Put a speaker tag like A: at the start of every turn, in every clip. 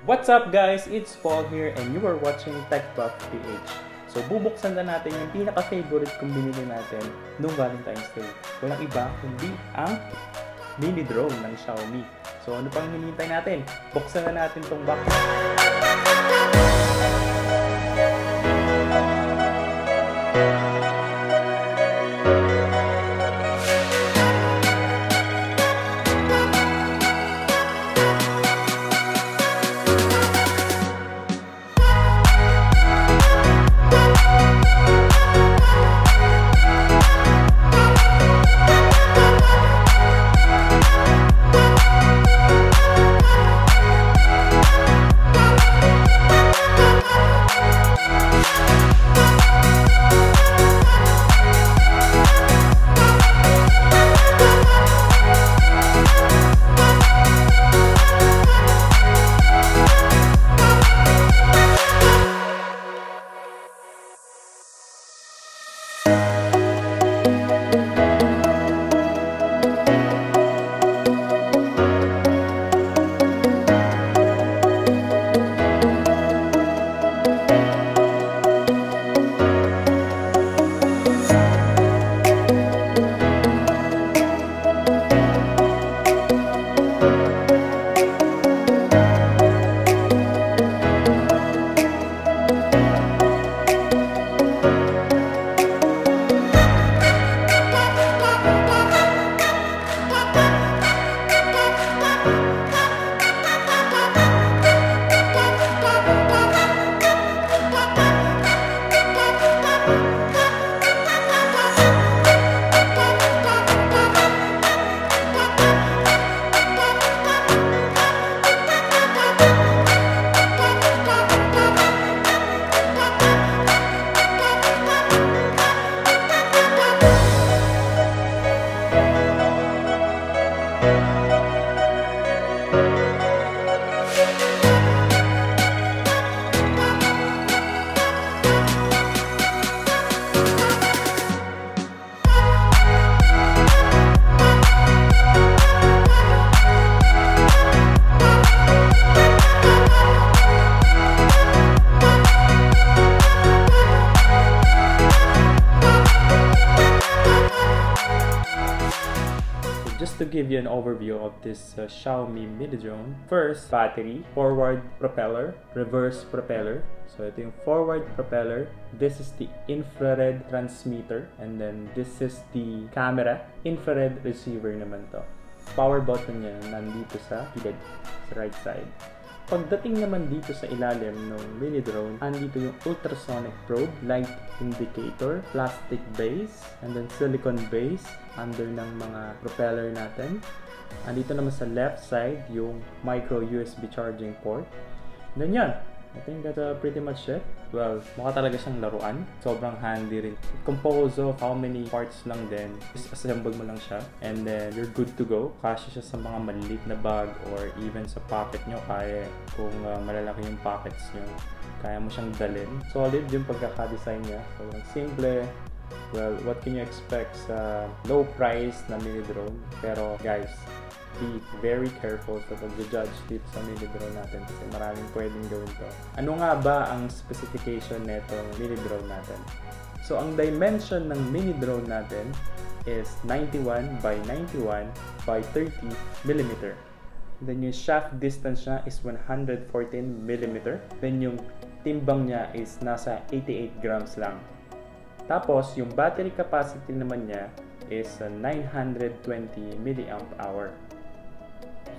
A: What's up guys? It's Paul here and you are watching TechBuff PH. So bubuksan na natin yung pinaka-favorite kong binili natin noong Valentine's Day. Walang iba kundi ang mini drone ng Xiaomi. So ano pang hinihintay natin? Buksan na natin tong box. Just to give you an overview of this Xiaomi mini drone. First, battery, forward propeller, reverse propeller. So ito yung forward propeller. This is the infrared transmitter. And then this is the camera. Infrared receiver naman to. Power button niya nandito sa gilid, sa right side. Pagdating naman dito sa ilalim ng mini drone, andito yung ultrasonic probe, light indicator, plastic base, and then silicone base under ng mga propeller natin. Andito naman sa left side yung micro USB charging port. Then yan, I think that's pretty much it. Well, mukha talaga siyang laruan. Sobrang handy rin. Composed of how many parts lang din. Just assemble mo lang siya. And then, you're good to go. Kasya siya sa mga maliliit na bag or even sa pocket nyo. Kaya kung malalaki yung pockets nyo, kaya mo siyang dalhin. Solid yung pagkaka-design niya. Sobrang simple. Well, what can you expect sa low price na mini drone? Pero guys, be very careful sa pag-judge dito sa mini drone natin kasi maraming pwedeng gawin to. Ano nga ba ang specification netong mini drone natin? So, ang dimension ng mini drone natin is 91 by 91 by 30 mm. Then yung shaft distance niya is 114 mm. Then yung timbang niya is nasa 88 grams lang. Tapos, yung battery capacity naman niya is 920 mAh.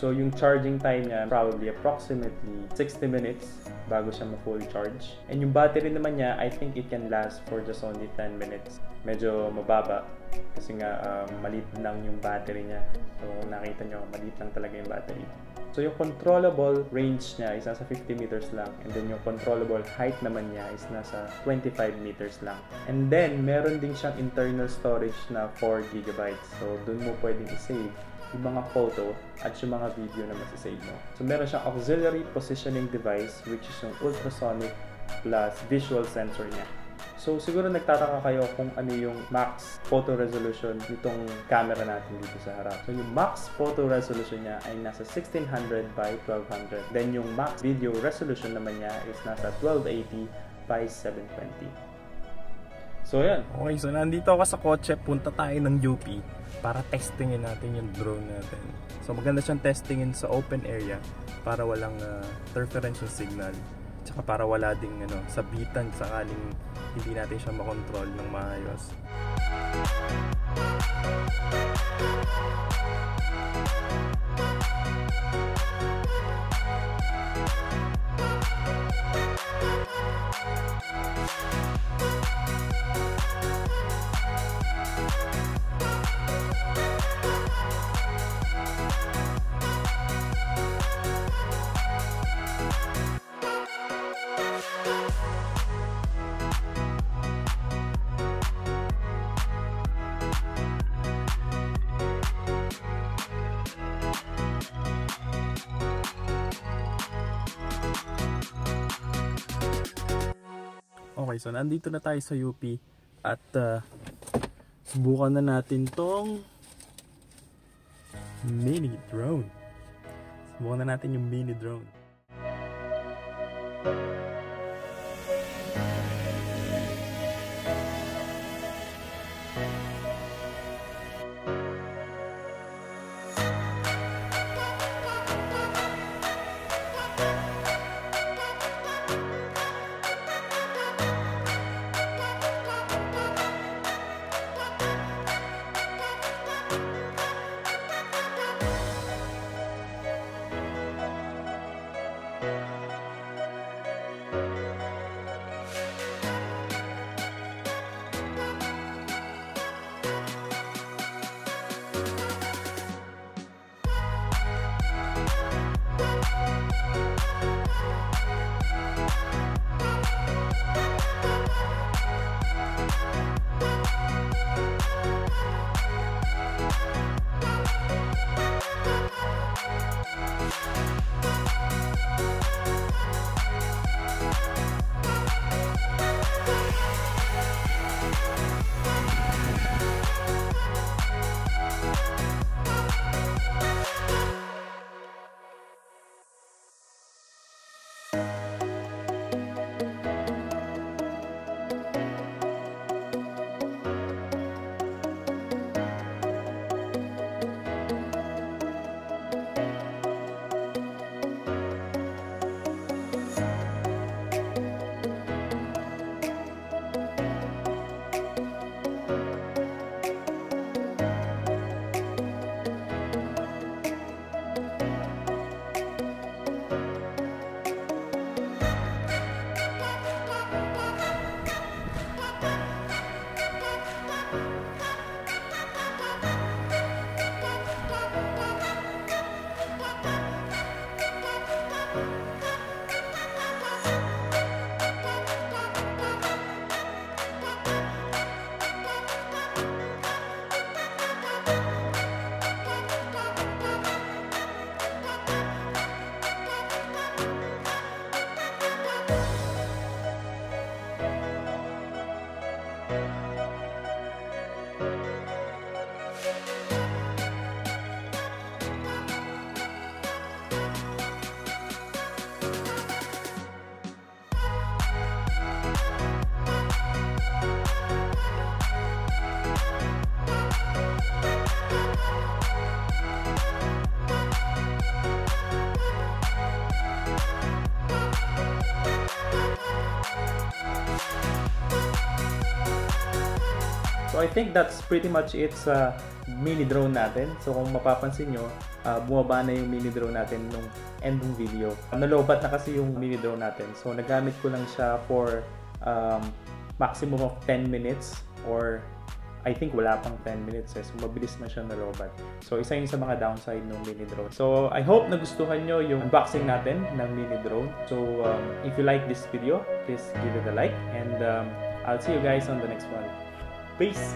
A: So, yung charging time niya probably approximately 60 minutes bago siya ma-full charge. And yung battery naman niya, I think it can last for just only 10 minutes. Medyo mababa kasi nga maliit lang yung battery niya. So, kung nakita nyo, maliit lang talaga yung battery. So, yung controllable range niya is nasa 50 meters lang. And then, yung controllable height naman niya is nasa 25 meters lang. And then, meron din siyang internal storage na 4 GB. So, dun mo pwedeng i-save yung mga photo at yung mga video na masasave mo. So, meron siyang auxiliary positioning device which is yung ultrasonic plus visual sensor niya. So siguro nagtataka kayo kung ano yung max photo resolution nitong camera natin dito sa harap. So yung max photo resolution niya ay nasa 1600 by 1200. Then yung max video resolution naman niya is nasa 1280 by 720. So yan.
B: Okay, so nandito ako sa kotse, punta tayo ng UP para testingin natin yung drone natin. So maganda siyang testingin sa open area para walang interference signal. Tsaka para wala ding sabitan sakaling hindi natin siya makontrol ng maayos. Okay, so nandito na tayo sa UP at subukan na natin tong mini drone. Subukan na natin yung mini drone.
A: So I think that's pretty much it sa mini drone natin. So kung mapapansin nyo, bumaba na yung mini drone natin nung end ng video. Nalobat na kasi yung mini drone natin. So nagamit ko lang siya for maximum of 10 minutes or I think wala pang 10 minutes So mabilis na siya nalobat. So isa yun sa mga downside ng mini drone. So I hope nagustuhan nyo yung unboxing natin ng mini drone. So if you like this video, please give it a like and I'll see you guys on the next one. Peace!